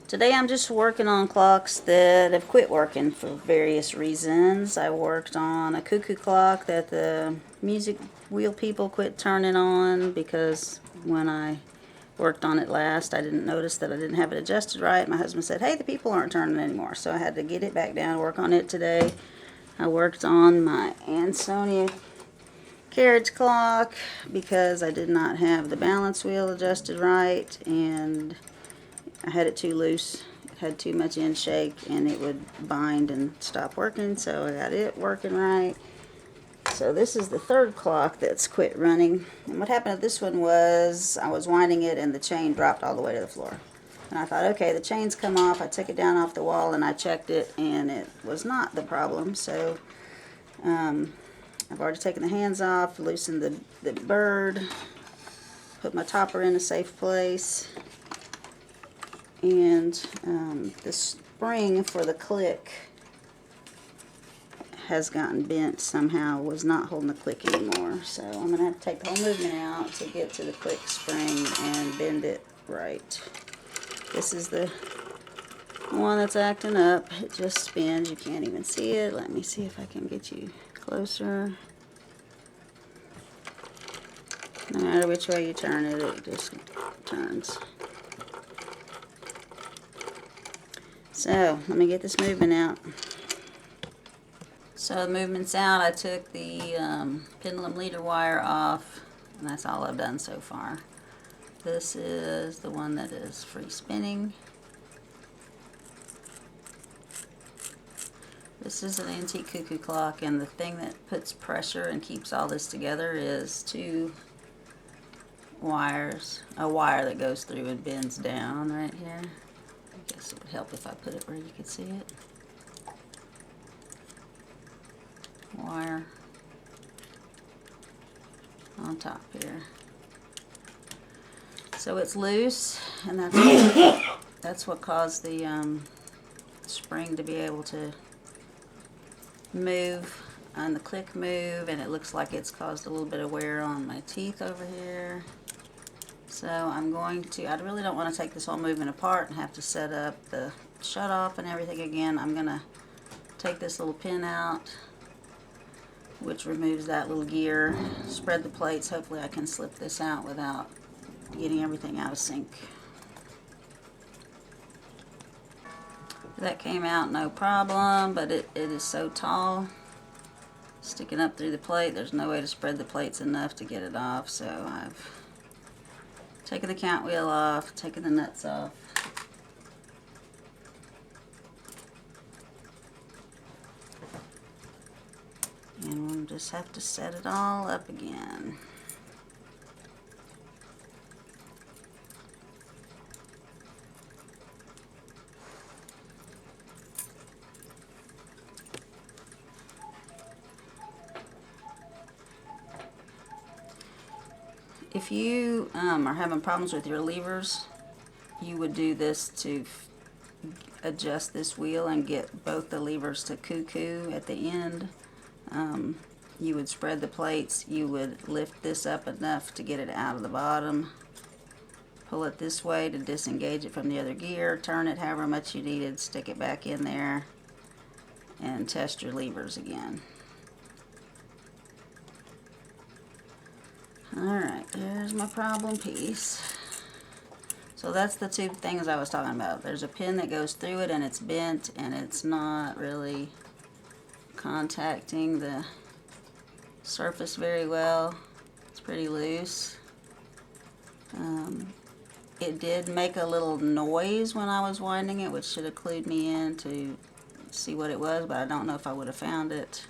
Today I'm just working on clocks that have quit working for various reasons. I worked on a Cuckoo clock that the music wheel people quit turning on because when I worked on it last I didn't notice that I didn't have it adjusted right. My husband said, hey, the people aren't turning anymore, so I had to get it back down and work on it today. I worked on my Ansonia carriage clock because I did not have the balance wheel adjusted right and I had it too loose. It had too much in shake and it would bind and stop working, so I got it working right. So this is the third clock that's quit running. And what happened to this one was I was winding it and the chain dropped all the way to the floor. And I thought, okay, the chain's come off. I took it down off the wall and I checked it and it was not the problem. So I've already taken the hands off, loosened the bird, put my topper in a safe place. And the spring for the click has gotten bent somehow, was not holding the click anymore. So I'm going to have to take the whole movement out to get to the click spring and bend it right. This is the one that's acting up. It just spins. You can't even see it. Let me see if I can get you closer. No matter which way you turn it, it just turns. So, let me get this movement out. So, the movement's out. I took the pendulum leader wire off, and that's all I've done so far. This is the one that is free spinning. This is an antique Cuckoo clock, and the thing that puts pressure and keeps all this together is two wires. A wire that goes through and bends down right here. I guess it would help if I put it where you could see it. Wire on top here. So it's loose, and that's what caused the spring to be able to move on the click move, and it looks like it's caused a little bit of wear on my teeth over here. So I'm going to, I really don't want to take this whole movement apart and have to set up the shut off and everything again. I'm going to take this little pin out, which removes that little gear, spread the plates. Hopefully I can slip this out without getting everything out of sync. That came out no problem, but it is so tall, sticking up through the plate, there's no way to spread the plates enough to get it off. So I've taken the count wheel off, taken the nuts off. And we'll just have to set it all up again. If you are having problems with your levers, you would do this to adjust this wheel and get both the levers to cuckoo at the end. You would spread the plates, you would lift this up enough to get it out of the bottom, pull it this way to disengage it from the other gear, turn it however much you needed, stick it back in there, and test your levers again. Alright, there's my problem piece. So that's the two things I was talking about. There's a pin that goes through it and it's bent and it's not really contacting the surface very well. It's pretty loose. It did make a little noise when I was winding it, which should have clued me in to see what it was, but I don't know if I would have found it.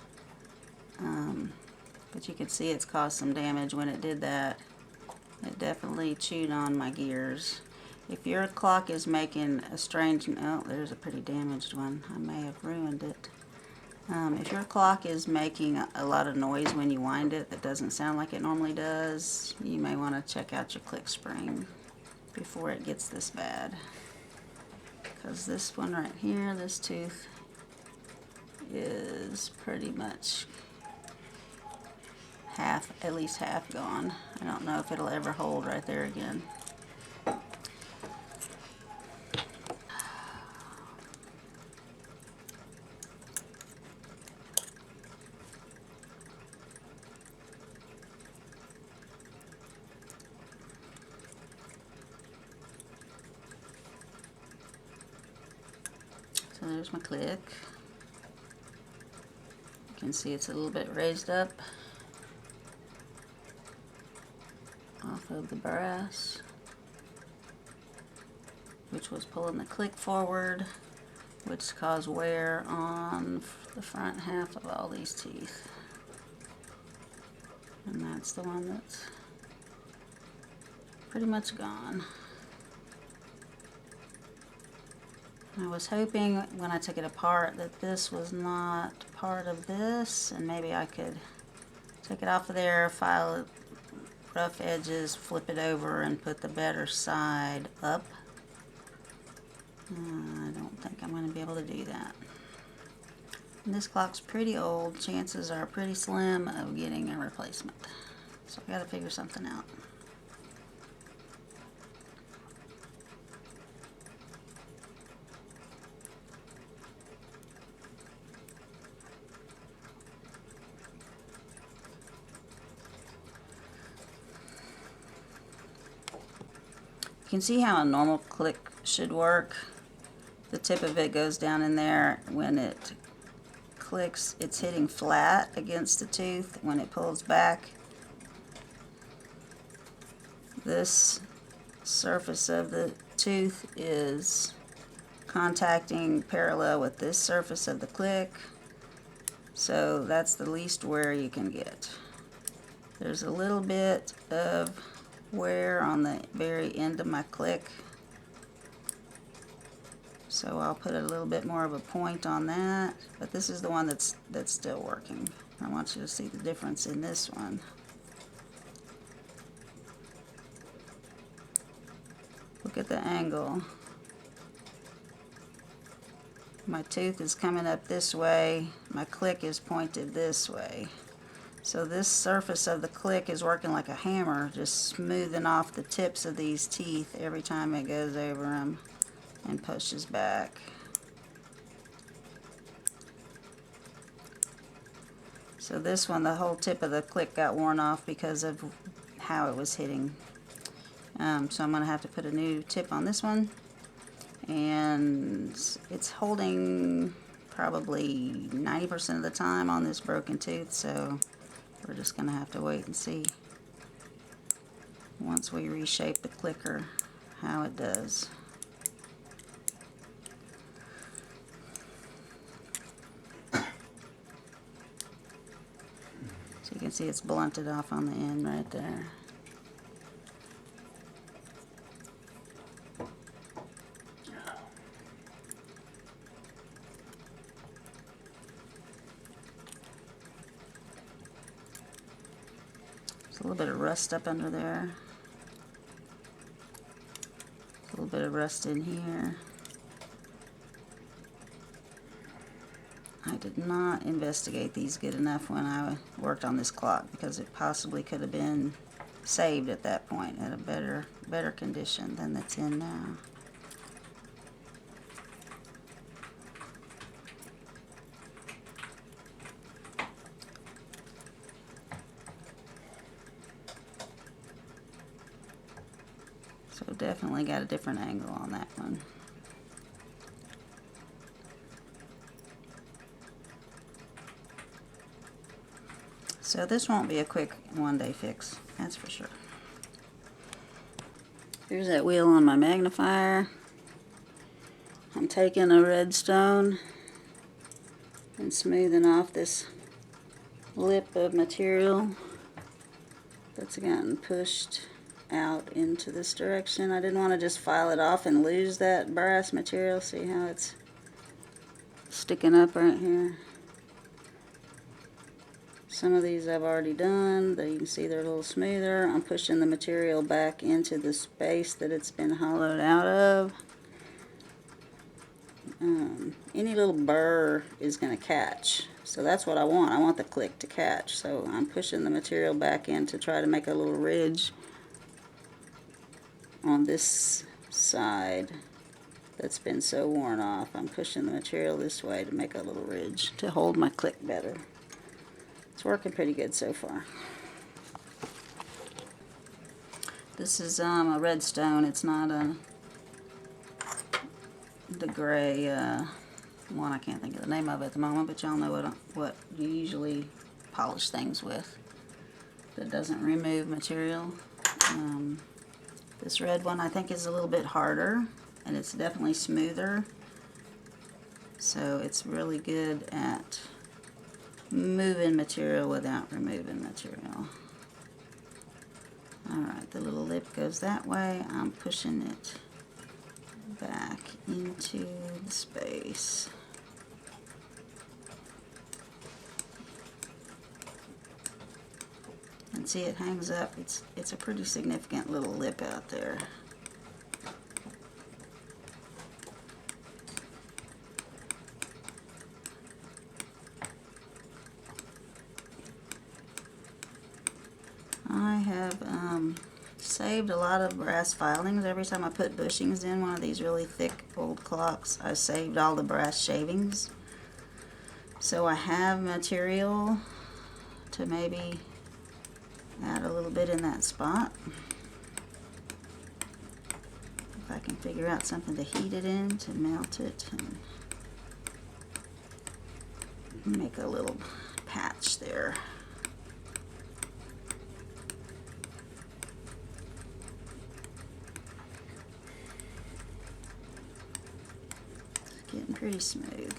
But you can see it's caused some damage when it did that. It definitely chewed on my gears. If your clock is making a strange, oh, there's a pretty damaged one. I may have ruined it. If your clock is making a lot of noise when you wind it that doesn't sound like it normally does, you may want to check out your click spring before it gets this bad. Because this one right here, this tooth, is pretty much at least half gone. I don't know if it'll ever hold right there again. So there's my click. You can see it's a little bit raised up off of the brass, which was pulling the click forward, which caused wear on the front half of all these teeth. And that's the one that's pretty much gone. I was hoping when I took it apart that this was not part of this, and maybe I could take it off of there, file it, rough edges, flip it over, and put the better side up. I don't think I'm going to be able to do that. And this clock's pretty old. Chances are pretty slim of getting a replacement. So I got to figure something out. You can see how a normal click should work. The tip of it goes down in there. When it clicks, it's hitting flat against the tooth. When it pulls back, this surface of the tooth is contacting parallel with this surface of the click. So that's the least wear you can get. There's a little bit of wear on the very end of my click, so I'll put a little bit more of a point on that, but this is the one that's still working. I want you to see the difference in this one. Look at the angle. My tooth is coming up this way, my click is pointed this way. So this surface of the click is working like a hammer, just smoothing off the tips of these teeth every time it goes over them and pushes back. So this one, the whole tip of the click got worn off because of how it was hitting. So I'm going to have to put a new tip on this one. And it's holding probably 90% of the time on this broken tooth, so we're just going to have to wait and see once we reshape the clicker how it does. So you can see it's blunted off on the end right there. A little bit of rust up under there. A little bit of rust in here. I did not investigate these good enough when I worked on this clock, because it possibly could have been saved at that point at a better condition than it's in now. So definitely got a different angle on that one. So this won't be a quick one-day fix, that's for sure. Here's that wheel on my magnifier. I'm taking a red stone and smoothing off this lip of material that's gotten pushed out into this direction. I didn't want to just file it off and lose that brass material. See how it's sticking up right here? Some of these I've already done. You can see they're a little smoother. I'm pushing the material back into the space that it's been hollowed out of. Any little burr is going to catch. So that's what I want. I want the click to catch. So I'm pushing the material back in to try to make a little ridge on this side that's been so worn off. I'm pushing the material this way to make a little ridge to hold my click better. It's working pretty good so far. This is a red stone. It's not the gray one I can't think of the name of at the moment, but y'all know what you usually polish things with that doesn't remove material. This red one I think is a little bit harder, and it's definitely smoother, so it's really good at moving material without removing material. Alright, the little lip goes that way. I'm pushing it back into the space. And see, it hangs up. It's a pretty significant little lip out there. I have saved a lot of brass filings. Every time I put bushings in one of these really thick old clocks, I saved all the brass shavings. So I have material to maybe add a little bit in that spot. If I can figure out something to heat it in, to melt it, and make a little patch there. It's getting pretty smooth.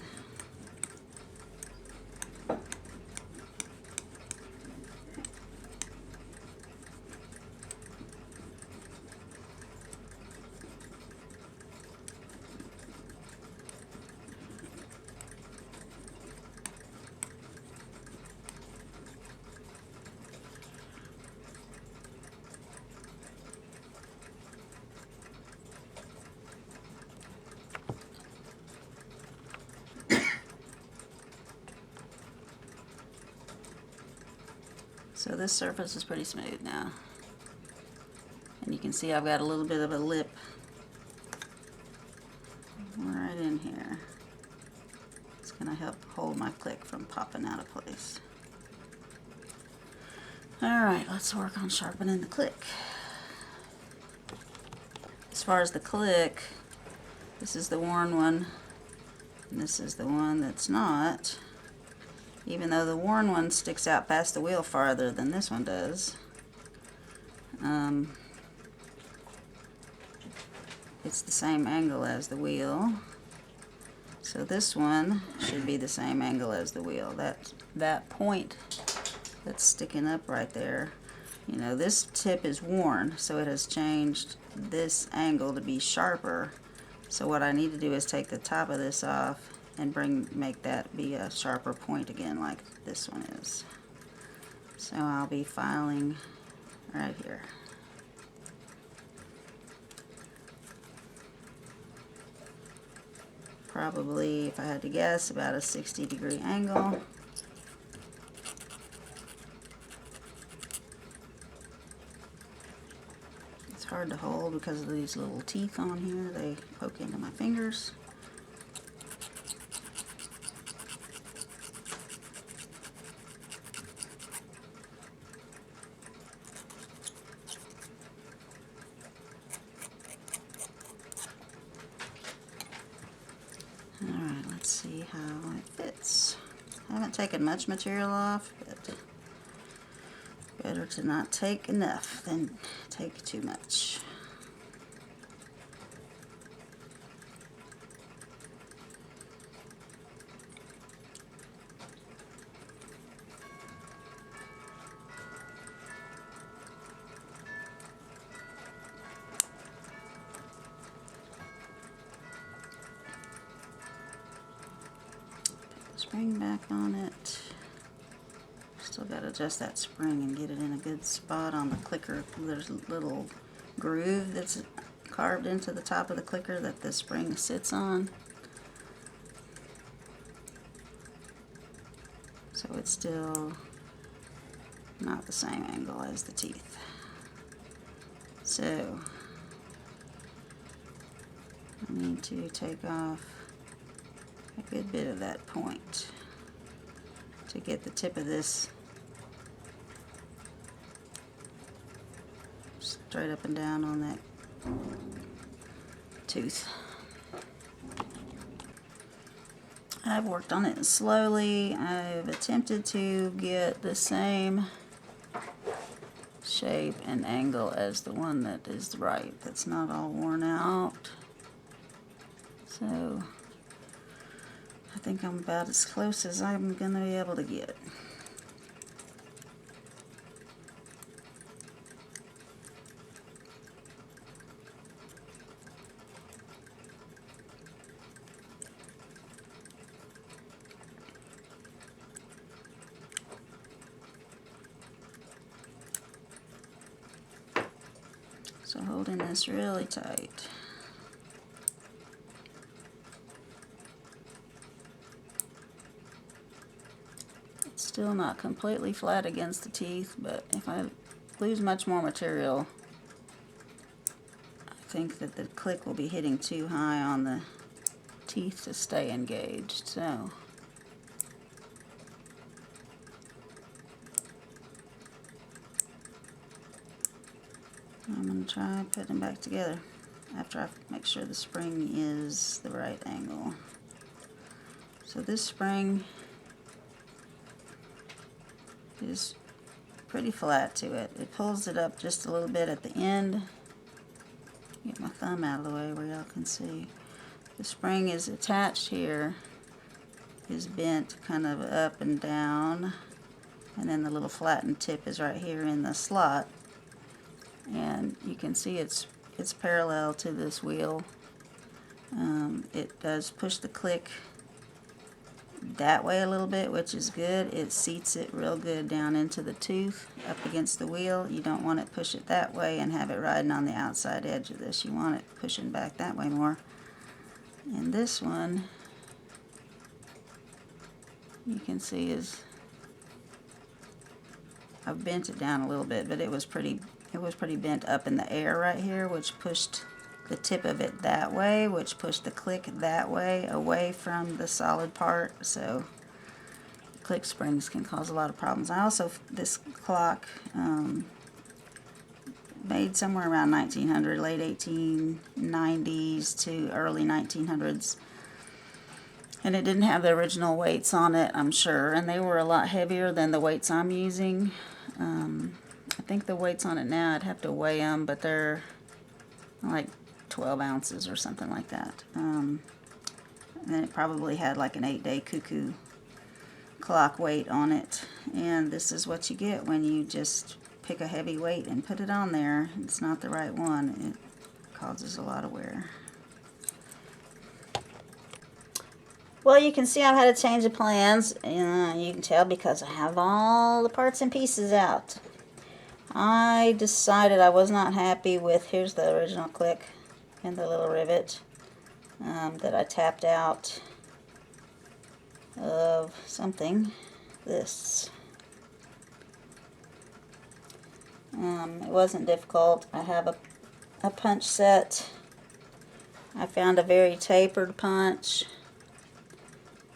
So this surface is pretty smooth now. And you can see I've got a little bit of a lip right in here. It's going to help hold my click from popping out of place. Alright, let's work on sharpening the click. As far as the click, this is the worn one, and this is the one that's not. Even though the worn one sticks out past the wheel farther than this one does. It's the same angle as the wheel. So this one should be the same angle as the wheel. That point that's sticking up right there, you know, this tip is worn, so it has changed this angle to be sharper. So what I need to do is take the top of this off and make that be a sharper point again, like this one is. So I'll be filing right here. Probably, if I had to guess, about a 60-degree angle. It's hard to hold because of these little teeth on here. They poke into my fingers. Alright, let's see how it fits. I haven't taken much material off, but better to not take enough than take too much. Spring back on it. Still got to adjust that spring and get it in a good spot on the clicker. There's a little groove that's carved into the top of the clicker that the spring sits on. So it's still not the same angle as the teeth. So I need to take off a good bit of that point to get the tip of this straight up and down on that tooth. I've worked on it slowly. I've attempted to get the same shape and angle as the one that is right, that's not all worn out. So I think I'm about as close as I'm going to be able to get. So holding this really tight. It's still not completely flat against the teeth, but if I lose much more material, I think that the click will be hitting too high on the teeth to stay engaged. So I'm going to try putting them back together after I make sure the spring is the right angle. So this spring is pretty flat to it. It pulls it up just a little bit at the end. Get my thumb out of the way where y'all can see. The spring is attached here, is bent kind of up and down, and then the little flattened tip is right here in the slot. And you can see it's parallel to this wheel. It does push the click that way a little bit, which is good. It seats it real good down into the tooth up against the wheel. You don't want it push it that way and have it riding on the outside edge of this. You want it pushing back that way more. And this one, you can see is, I've bent it down a little bit, but it was pretty bent up in the air right here, which pushed the tip of it that way, which pushed the click that way away from the solid part. So click springs can cause a lot of problems. I also, this clock made somewhere around 1900, late 1890s to early 1900s. And it didn't have the original weights on it, I'm sure, and they were a lot heavier than the weights I'm using. I think the weights on it now, I'd have to weigh them, but they're like 12 ounces or something like that. And then it probably had like an 8-day Cuckoo clock weight on it. And this is what you get when you just pick a heavy weight and put it on there. It's not the right one. It causes a lot of wear. Well, you can see I've had to change the plans. You can tell because I have all the parts and pieces out. I decided I was not happy with, here's the original click and the little rivet that I tapped out of something, this. It wasn't difficult. I have a punch set. I found a very tapered punch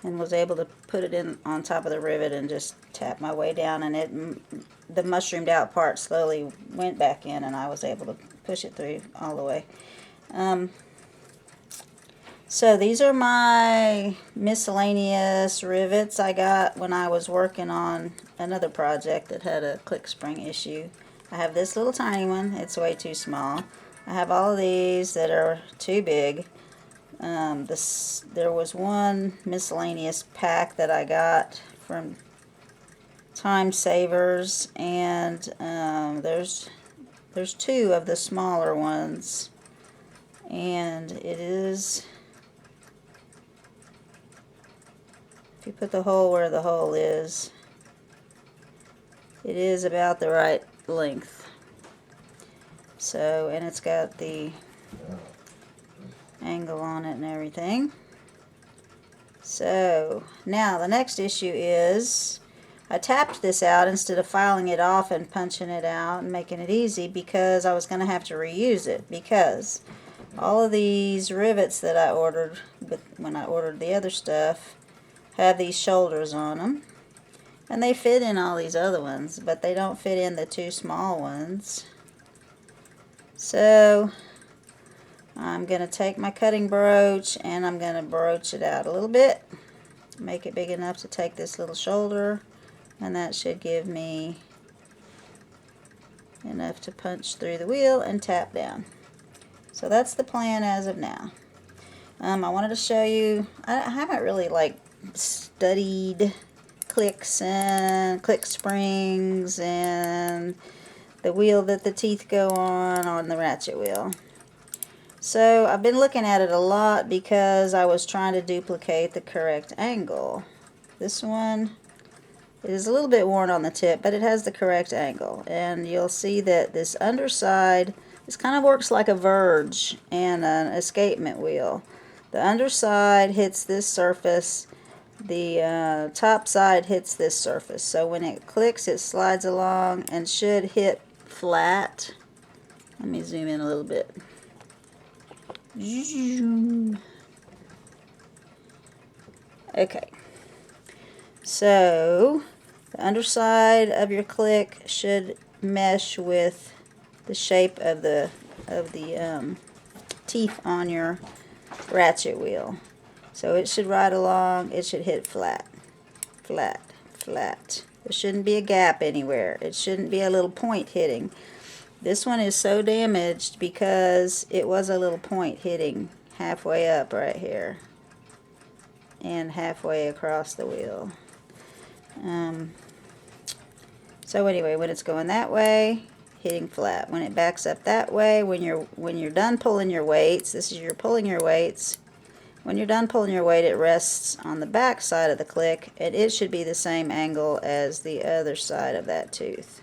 and was able to put it in on top of the rivet and just tap my way down, and the mushroomed out part slowly went back in, and I was able to push it through all the way. So these are my miscellaneous rivets I got when I was working on another project that had a click spring issue. I have this little tiny one, it's way too small. I have all of these that are too big. There was one miscellaneous pack that I got from Time Savers, and there's two of the smaller ones, and it is, if you put the hole where the hole is, it is about the right length. So, and it's got the angle on it and everything. So now the next issue is I tapped this out instead of filing it off and punching it out and making it easy, because I was going to have to reuse it, because all of these rivets that I ordered when I ordered the other stuff have these shoulders on them, and they fit in all these other ones, but they don't fit in the two small ones. So I'm going to take my cutting broach and I'm going to broach it out a little bit make it big enough to take this little shoulder, and that should give me enough to punch through the wheel and tap down. So that's the plan as of now. I wanted to show you, I haven't really like studied clicks and click springs and the wheel that the teeth go on the ratchet wheel. So I've been looking at it a lot because I was trying to duplicate the correct angle. This one is a little bit worn on the tip, but it has the correct angle. And you'll see that this underside, this kind of works like a verge and an escapement wheel. The underside hits this surface, the top side hits this surface. So when it clicks, it slides along and should hit flat. Let me zoom in a little bit. Okay, so the underside of your click should mesh with the shape of the teeth on your ratchet wheel. So it should ride along, it should hit flat, flat, flat. There shouldn't be a gap anywhere. It shouldn't be a little point hitting. This one is so damaged because it was a little point hitting halfway up right here and halfway across the wheel. So anyway, when it's going that way, hitting flat. When it backs up that way, when you're done pulling your weights, this is you're pulling your weights. When you're done pulling your weight, it rests on the back side of the click, and it should be the same angle as the other side of that tooth.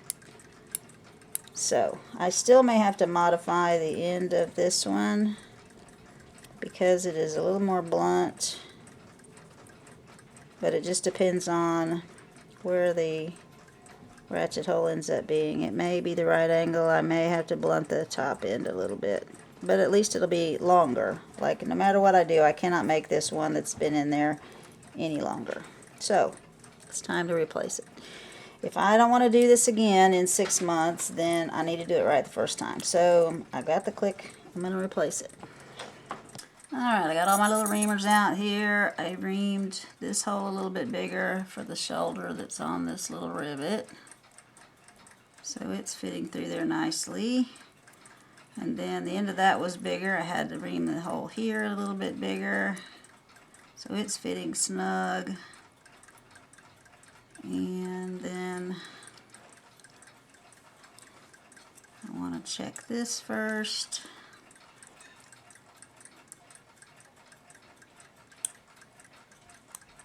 So I still may have to modify the end of this one because it is a little more blunt, but it just depends on where the ratchet hole ends up being. It may be the right angle. I may have to blunt the top end a little bit, but at least it'll be longer. Like, no matter what I do, I cannot make this one that's been in there any longer. So it's time to replace it. If I don't want to do this again in 6 months, then I need to do it right the first time. So I got the click. I'm going to replace it. Alright, I got all my little reamers out here. I reamed this hole a little bit bigger for the shoulder that's on this little rivet. So it's fitting through there nicely. And then the end of that was bigger. I had to ream the hole here a little bit bigger. So it's fitting snug. And then I want to check this first.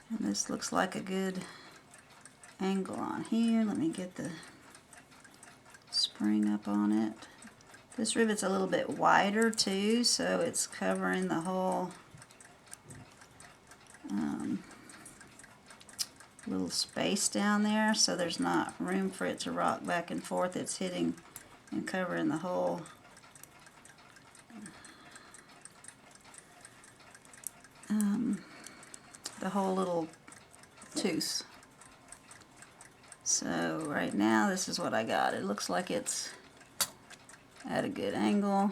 And this looks like a good angle on here. Let me get the spring up on it. This rivet's a little bit wider too, so it's covering the whole little space down there, so there's not room for it to rock back and forth. It's hitting and covering the whole little tooth. So right now this is what I got. It looks like it's at a good angle.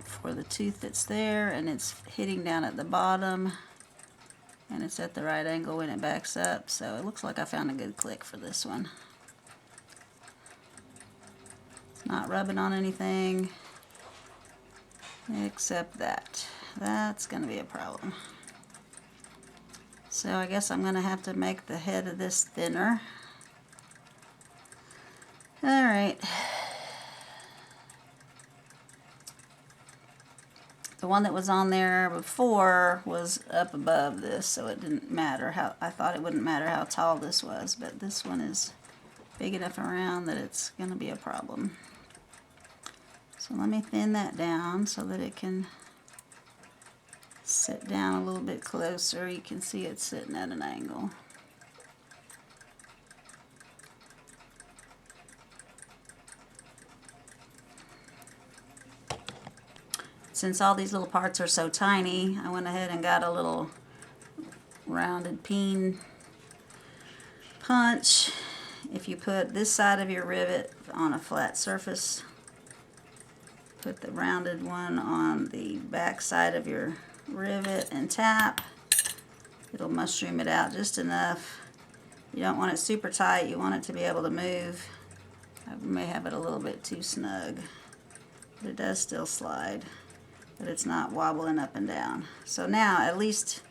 For the tooth that's there, and it's hitting down at the bottom, and it's at the right angle when it backs up. So it looks like I found a good click for this one. It's not rubbing on anything except that. That's going to be a problem. So I guess I'm going to have to make the head of this thinner. Alright. The one that was on there before was up above this, so it didn't matter how, I thought it wouldn't matter how tall this was, but this one is big enough around that it's going to be a problem. So let me thin that down so that it can sit down a little bit closer. You can see it's sitting at an angle. Since all these little parts are so tiny, I went ahead and got a little rounded peen punch, if you put this side of your rivet on a flat surface, put the rounded one on the back side of your rivet and tap, it'll mushroom it out just enough. You don't want it super tight, you want it to be able to move. I may have it a little bit too snug, but it does still slide, but it's not wobbling up and down. So now at least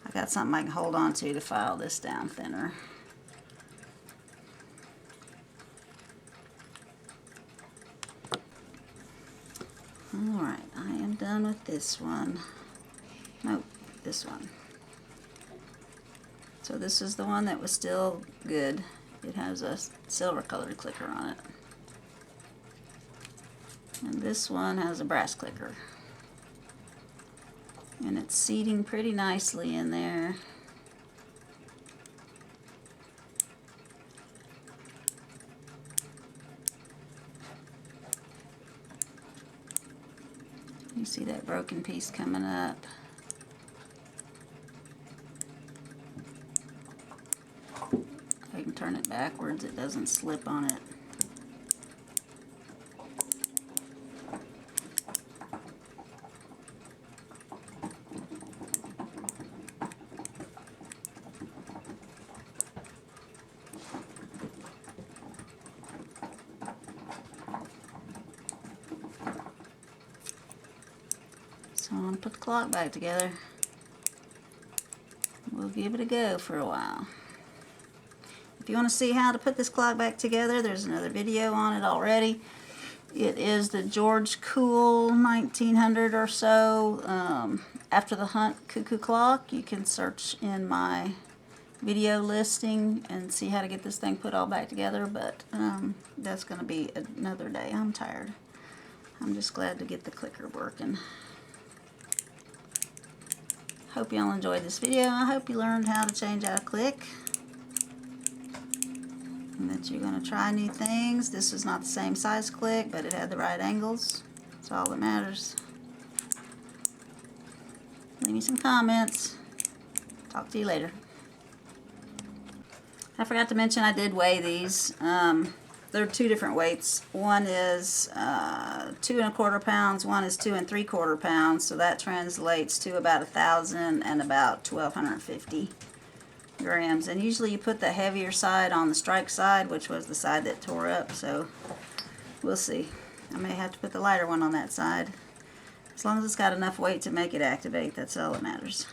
I got something I can hold on to file this down thinner. Alright, I am done with this one. Nope, this one. So this is the one that was still good. It has a silver colored clicker on it. And this one has a brass clicker. And it's seating pretty nicely in there. You see that broken piece coming up. I can turn it backwards, it doesn't slip on it. So I'm going to put the clock back together. We'll give it a go for a while. If you want to see how to put this clock back together, there's another video on it already. It is the George Cool 1900 or so After the Hunt Cuckoo clock. You can search in my video listing and see how to get this thing put all back together, but that's going to be another day. I'm tired. I'm just glad to get the clicker working. Hope y'all enjoyed this video. I hope you learned how to change out a click, and that you're going to try new things. This was not the same size click, but it had the right angles. That's all that matters. Leave me some comments. Talk to you later. I forgot to mention I did weigh these. They're two different weights. One is 2 1/4 pounds. One is 2 3/4 pounds. So that translates to about 1,000 and about 1,250 grams. And usually you put the heavier side on the strike side, which was the side that tore up. So we'll see. I may have to put the lighter one on that side. As long as it's got enough weight to make it activate, that's all that matters.